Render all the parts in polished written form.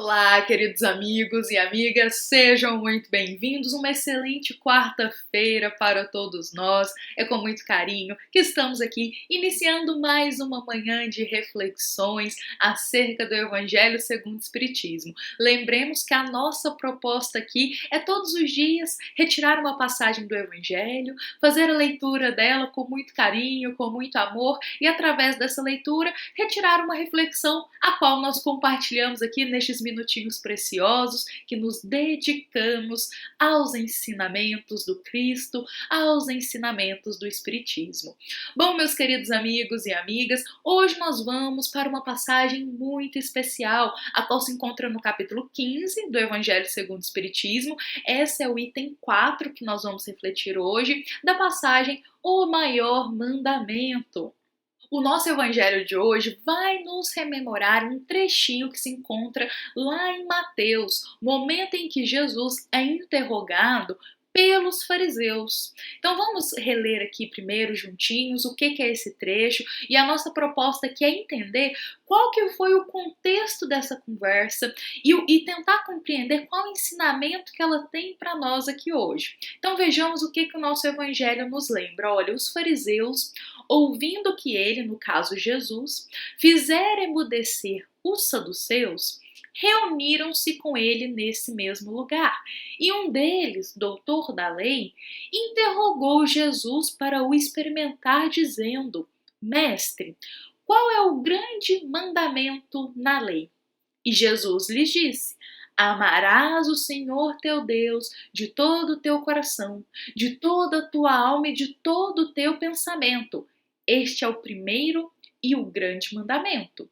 Olá, queridos amigos e amigas, sejam muito bem-vindos. Uma excelente quarta-feira para todos nós. É com muito carinho que estamos aqui iniciando mais uma manhã de reflexões acerca do Evangelho segundo o Espiritismo. Lembremos que a nossa proposta aqui é todos os dias retirar uma passagem do Evangelho, fazer a leitura dela com muito carinho, com muito amor e através dessa leitura retirar uma reflexão a qual nós compartilhamos aqui nestes minutinhos preciosos que nos dedicamos aos ensinamentos do Cristo, aos ensinamentos do Espiritismo. Bom, meus queridos amigos e amigas, hoje nós vamos para uma passagem muito especial, a qual se encontra no capítulo 15 do Evangelho segundo o Espiritismo. Esse é o item 4 que nós vamos refletir hoje, da passagem O Maior Mandamento. O nosso evangelho de hoje vai nos rememorar um trechinho que se encontra lá em Mateus, momento em que Jesus é interrogado pelos fariseus. Então vamos reler aqui primeiro juntinhos o que é esse trecho, e a nossa proposta aqui é entender qual que foi o contexto dessa conversa e tentar compreender qual ensinamento que ela tem para nós aqui hoje. Então vejamos o que o nosso evangelho nos lembra. Olha, os fariseus, ouvindo que ele, no caso Jesus, fizera emudecer os saduceus, reuniram-se com ele nesse mesmo lugar. E um deles, doutor da lei, interrogou Jesus para o experimentar, dizendo: Mestre, qual é o grande mandamento na lei? E Jesus lhes disse: Amarás o Senhor teu Deus de todo o teu coração, de toda a tua alma e de todo o teu pensamento. Este é o primeiro e o grande mandamento.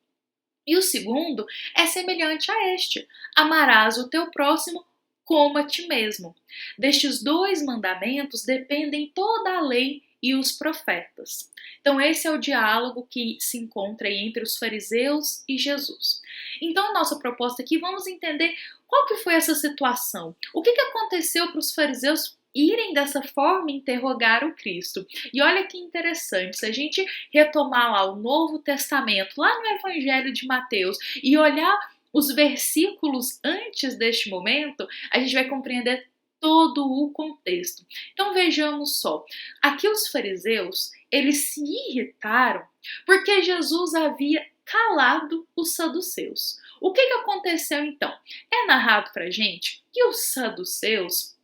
E o segundo é semelhante a este: amarás o teu próximo como a ti mesmo. Destes dois mandamentos dependem toda a lei e os profetas. Então esse é o diálogo que se encontra entre os fariseus e Jesus. Então a nossa proposta aqui, vamos entender qual que foi essa situação. O que aconteceu para os fariseus irem dessa forma interrogar o Cristo? E olha que interessante, se a gente retomar lá o Novo Testamento, lá no Evangelho de Mateus, e olhar os versículos antes deste momento, a gente vai compreender todo o contexto. Então vejamos só, aqui os fariseus, eles se irritaram porque Jesus havia calado os saduceus. O que aconteceu então? É narrado pra gente que os saduceus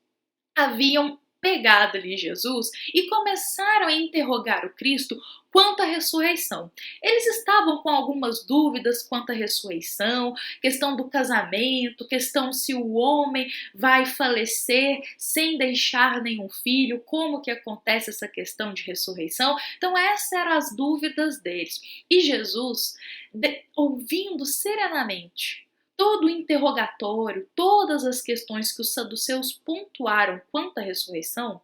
haviam pegado ali Jesus e começaram a interrogar o Cristo quanto à ressurreição. Eles estavam com algumas dúvidas quanto à ressurreição, questão do casamento, questão se o homem vai falecer sem deixar nenhum filho, como que acontece essa questão de ressurreição. Então essas eram as dúvidas deles. E Jesus, ouvindo serenamente todo o interrogatório, todas as questões que os saduceus pontuaram quanto à ressurreição,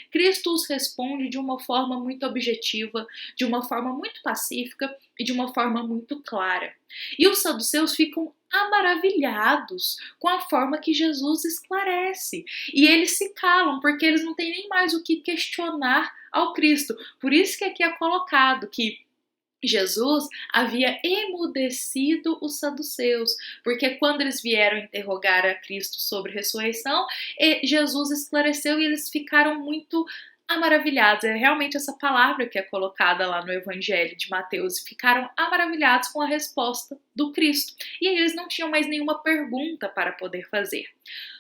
Cristo os responde de uma forma muito objetiva, de uma forma muito pacífica e de uma forma muito clara. E os saduceus ficam maravilhados com a forma que Jesus esclarece. E eles se calam, porque eles não têm nem mais o que questionar ao Cristo. Por isso que aqui é colocado que Jesus havia emudecido os saduceus, porque quando eles vieram interrogar a Cristo sobre ressurreição, Jesus esclareceu e eles ficaram muito maravilhados. É realmente essa palavra que é colocada lá no Evangelho de Mateus. Ficaram maravilhados com a resposta do Cristo. E aí eles não tinham mais nenhuma pergunta para poder fazer.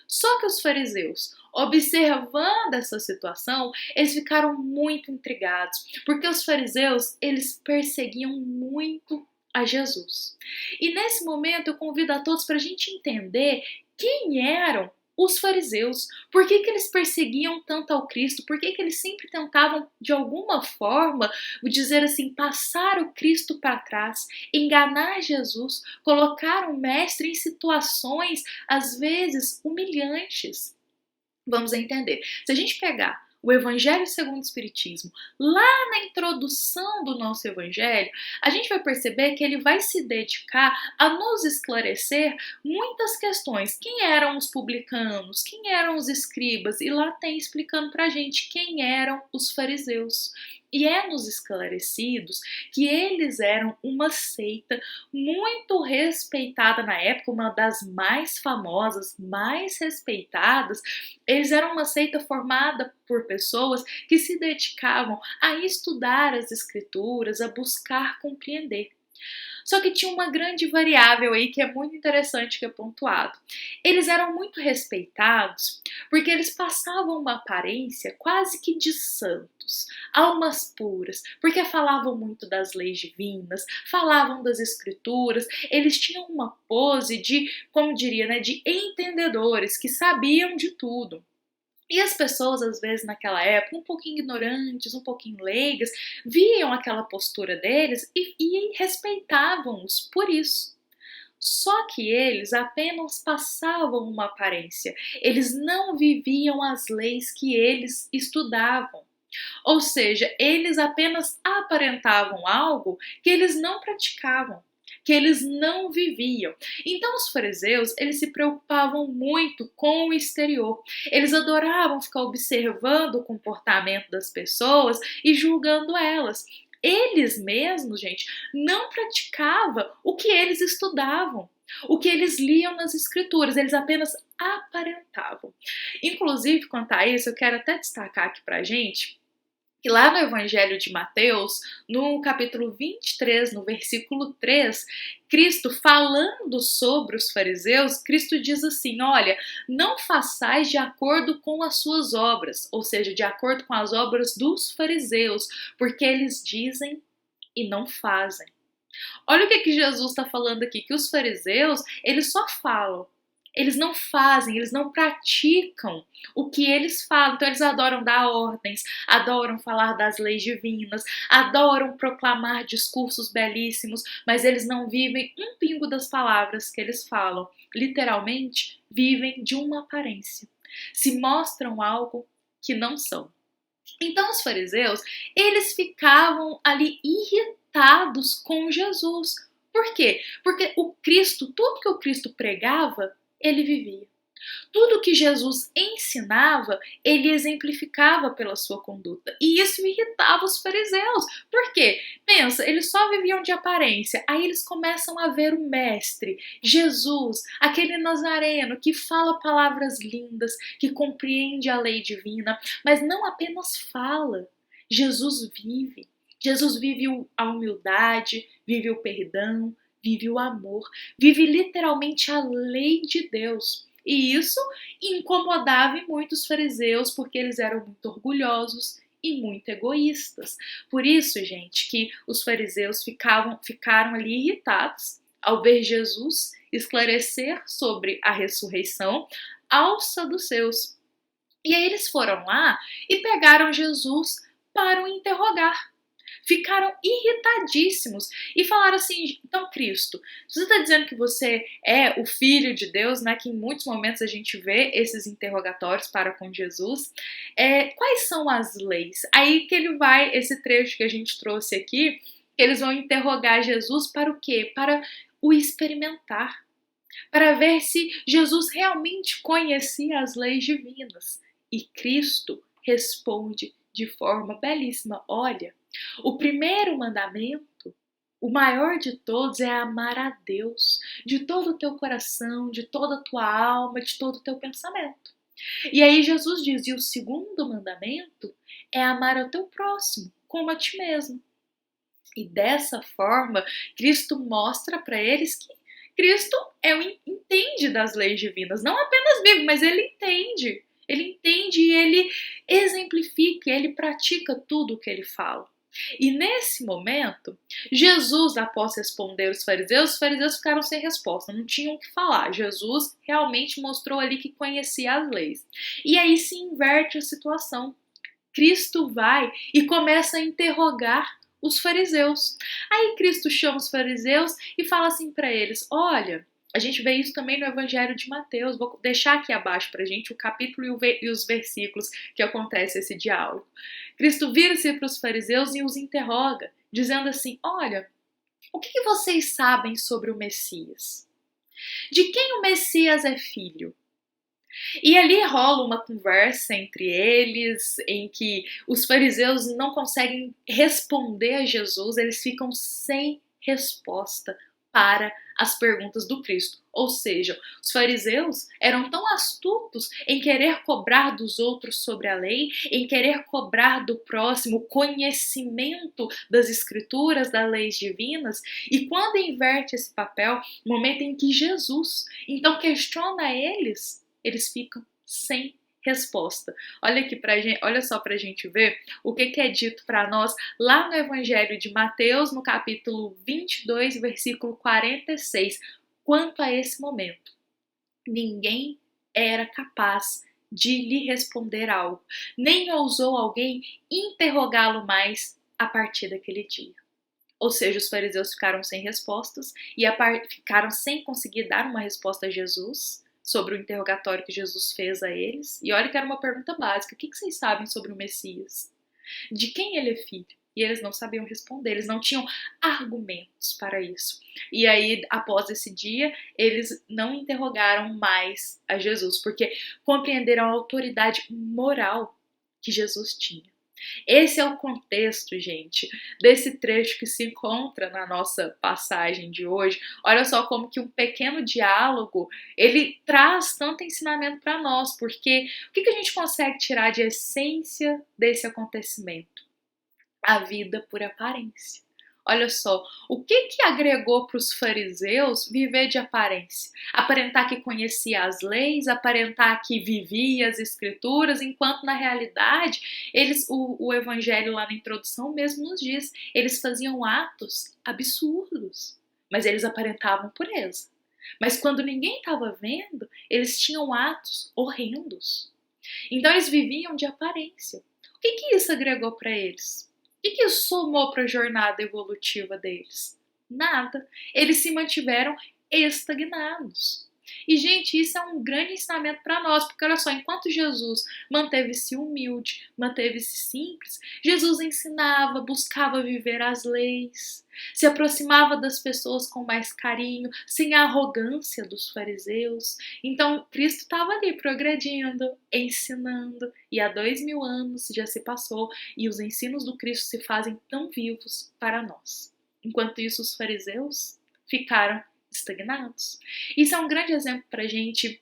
Só que os fariseus, observando essa situação, eles ficaram muito intrigados, porque os fariseus, eles perseguiam muito a Jesus. E nesse momento eu convido a todos para a gente entender quem eram os fariseus, por que eles perseguiam tanto ao Cristo, por que eles sempre tentavam, de alguma forma, dizer assim, passar o Cristo para trás, enganar Jesus, colocar o mestre em situações, às vezes, humilhantes. Vamos entender. Se a gente pegar o Evangelho segundo o Espiritismo, lá na introdução do nosso Evangelho, a gente vai perceber que ele vai se dedicar a nos esclarecer muitas questões. Quem eram os publicanos? Quem eram os escribas? E lá tem explicando pra gente quem eram os fariseus. E é nos esclarecidos que eles eram uma seita muito respeitada na época, uma das mais famosas, mais respeitadas. Eles eram uma seita formada por pessoas que se dedicavam a estudar as escrituras, a buscar compreender. Só que tinha uma grande variável aí que é muito interessante, que é pontuado. Eles eram muito respeitados porque eles passavam uma aparência quase que de santos, almas puras, porque falavam muito das leis divinas, falavam das escrituras, eles tinham uma pose de, como diria, né, de entendedores que sabiam de tudo. E as pessoas, às vezes, naquela época, um pouquinho ignorantes, um pouquinho leigas, viam aquela postura deles e respeitavam-os por isso. Só que eles apenas passavam uma aparência, eles não viviam as leis que eles estudavam. Ou seja, eles apenas aparentavam algo que eles não praticavam, que eles não viviam. Então os fariseus, eles se preocupavam muito com o exterior. Eles adoravam ficar observando o comportamento das pessoas e julgando elas. Eles mesmos, gente, não praticavam o que eles estudavam, o que eles liam nas escrituras, eles apenas aparentavam. Inclusive, quanto a isso, eu quero até destacar aqui pra gente que lá no Evangelho de Mateus, no capítulo 23, no versículo 3, Cristo falando sobre os fariseus, Cristo diz assim, olha, não façais de acordo com as suas obras, ou seja, de acordo com as obras dos fariseus, porque eles dizem e não fazem. Olha o que Jesus está falando aqui, que os fariseus, eles só falam, eles não fazem, eles não praticam o que eles falam. Então eles adoram dar ordens, adoram falar das leis divinas, adoram proclamar discursos belíssimos, mas eles não vivem um pingo das palavras que eles falam. Literalmente, vivem de uma aparência. Se mostram algo que não são. Então os fariseus, eles ficavam ali irritados com Jesus. Por quê? Porque o Cristo, tudo que o Cristo pregava, ele vivia. Tudo que Jesus ensinava, ele exemplificava pela sua conduta. E isso irritava os fariseus. Por quê? Pensa, eles só viviam de aparência. Aí eles começam a ver o Mestre, Jesus, aquele Nazareno que fala palavras lindas, que compreende a lei divina, mas não apenas fala. Jesus vive. Jesus vive a humildade, vive o perdão, vive o amor, vive literalmente a lei de Deus. E isso incomodava muito os fariseus, porque eles eram muito orgulhosos e muito egoístas. Por isso, gente, que os fariseus ficaram ali irritados ao ver Jesus esclarecer sobre a ressurreição aos saduceus. E aí eles foram lá e pegaram Jesus para o interrogar. Ficaram irritadíssimos e falaram assim, então Cristo, você está dizendo que você é o Filho de Deus, né? Que em muitos momentos a gente vê esses interrogatórios para com Jesus. Quais são as leis? Aí que ele vai, esse trecho que a gente trouxe aqui, que eles vão interrogar Jesus para o quê? Para o experimentar, para ver se Jesus realmente conhecia as leis divinas. E Cristo responde de forma belíssima, olha, o primeiro mandamento, o maior de todos, é amar a Deus de todo o teu coração, de toda a tua alma, de todo o teu pensamento. E aí Jesus diz, e o segundo mandamento é amar ao teu próximo, como a ti mesmo. E dessa forma, Cristo mostra para eles que Cristo entende das leis divinas, não apenas vive, mas ele entende. Ele entende e ele exemplifica, ele pratica tudo o que ele fala. E nesse momento, Jesus, após responder os fariseus ficaram sem resposta, não tinham o que falar. Jesus realmente mostrou ali que conhecia as leis. E aí se inverte a situação. Cristo vai e começa a interrogar os fariseus. Aí Cristo chama os fariseus e fala assim para eles, olha, A gente vê isso também no Evangelho de Mateus. Vou deixar aqui abaixo para a gente o capítulo e os versículos que acontece esse diálogo. Cristo vira-se para os fariseus e os interroga, dizendo assim: olha, o que vocês sabem sobre o Messias? De quem o Messias é filho? E ali rola uma conversa entre eles, em que os fariseus não conseguem responder a Jesus, eles ficam sem resposta para as perguntas do Cristo. Ou seja, os fariseus eram tão astutos em querer cobrar dos outros sobre a lei, em querer cobrar do próximo conhecimento das escrituras, das leis divinas, e quando inverte esse papel, no momento em que Jesus então questiona eles ficam sem resposta. Olha aqui olha só pra gente ver o que é dito para nós lá no Evangelho de Mateus, no capítulo 22, versículo 46, quanto a esse momento. Ninguém era capaz de lhe responder algo, nem ousou alguém interrogá-lo mais a partir daquele dia. Ou seja, os fariseus ficaram sem respostas e ficaram sem conseguir dar uma resposta a Jesus sobre o interrogatório que Jesus fez a eles. E olha que era uma pergunta básica: o que vocês sabem sobre o Messias? De quem ele é filho? E eles não sabiam responder, eles não tinham argumentos para isso. E aí, após esse dia, eles não interrogaram mais a Jesus, porque compreenderam a autoridade moral que Jesus tinha. Esse é o contexto, gente, desse trecho que se encontra na nossa passagem de hoje. Olha só como que um pequeno diálogo, ele traz tanto ensinamento para nós, porque o que a gente consegue tirar de essência desse acontecimento? A vida por aparência. Olha só, o que agregou para os fariseus viver de aparência? Aparentar que conhecia as leis, aparentar que vivia as escrituras, enquanto na realidade o evangelho lá na introdução mesmo nos diz, eles faziam atos absurdos, mas eles aparentavam pureza. Mas quando ninguém estava vendo, eles tinham atos horrendos. Então eles viviam de aparência. O que isso agregou para eles? O que isso somou para a jornada evolutiva deles? Nada. Eles se mantiveram estagnados. E, gente, isso é um grande ensinamento para nós, porque olha só, enquanto Jesus manteve-se humilde, manteve-se simples, Jesus ensinava, buscava viver as leis, se aproximava das pessoas com mais carinho, sem a arrogância dos fariseus. Então, Cristo estava ali progredindo, ensinando, e há 2000 anos já se passou, e os ensinos do Cristo se fazem tão vivos para nós. Enquanto isso, os fariseus ficaram estagnados. Isso é um grande exemplo para a gente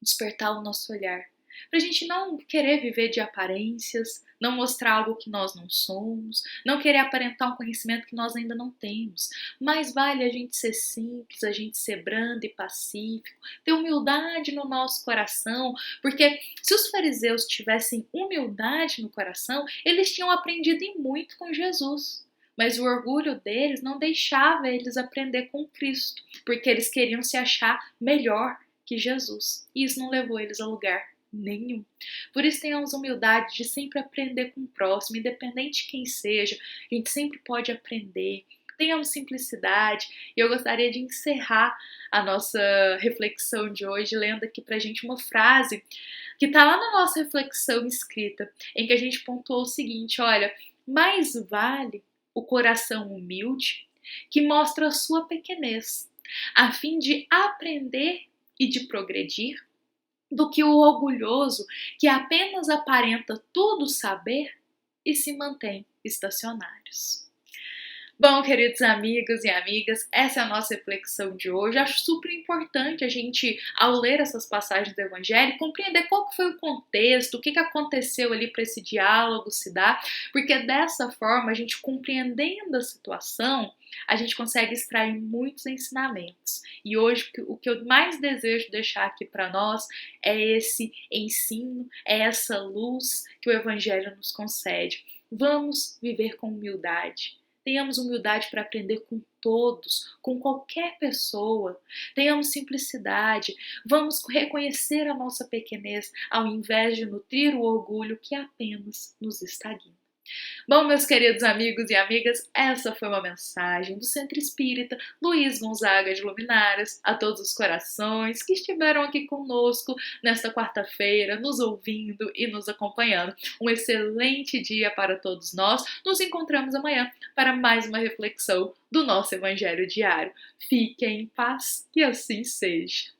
despertar o nosso olhar, para a gente não querer viver de aparências, não mostrar algo que nós não somos, não querer aparentar um conhecimento que nós ainda não temos. Mais vale a gente ser simples, a gente ser brando e pacífico, ter humildade no nosso coração, porque se os fariseus tivessem humildade no coração, eles tinham aprendido muito com Jesus. Mas o orgulho deles não deixava eles aprender com Cristo, porque eles queriam se achar melhor que Jesus. E isso não levou eles a lugar nenhum. Por isso tenhamos humildade de sempre aprender com o próximo, independente de quem seja, a gente sempre pode aprender. Tenhamos simplicidade. E eu gostaria de encerrar a nossa reflexão de hoje lendo aqui pra gente uma frase que está lá na nossa reflexão escrita, em que a gente pontuou o seguinte: olha, mais vale o coração humilde, que mostra a sua pequenez, a fim de aprender e de progredir, do que o orgulhoso, que apenas aparenta tudo saber e se mantém estacionários. Bom, queridos amigos e amigas, essa é a nossa reflexão de hoje. Acho super importante a gente, ao ler essas passagens do Evangelho, compreender qual que foi o contexto, o que aconteceu ali para esse diálogo se dar, porque dessa forma, a gente compreendendo a situação, a gente consegue extrair muitos ensinamentos. E hoje o que eu mais desejo deixar aqui para nós é esse ensino, é essa luz que o Evangelho nos concede. Vamos viver com humildade. Tenhamos humildade para aprender com todos, com qualquer pessoa. Tenhamos simplicidade. Vamos reconhecer a nossa pequenez ao invés de nutrir o orgulho que apenas nos estagna. Bom, meus queridos amigos e amigas, essa foi uma mensagem do Centro Espírita Luiz Gonzaga de Luminares a todos os corações que estiveram aqui conosco nesta quarta-feira, nos ouvindo e nos acompanhando. Um excelente dia para todos nós. Nos encontramos amanhã para mais uma reflexão do nosso Evangelho diário. Fiquem em paz, que assim seja.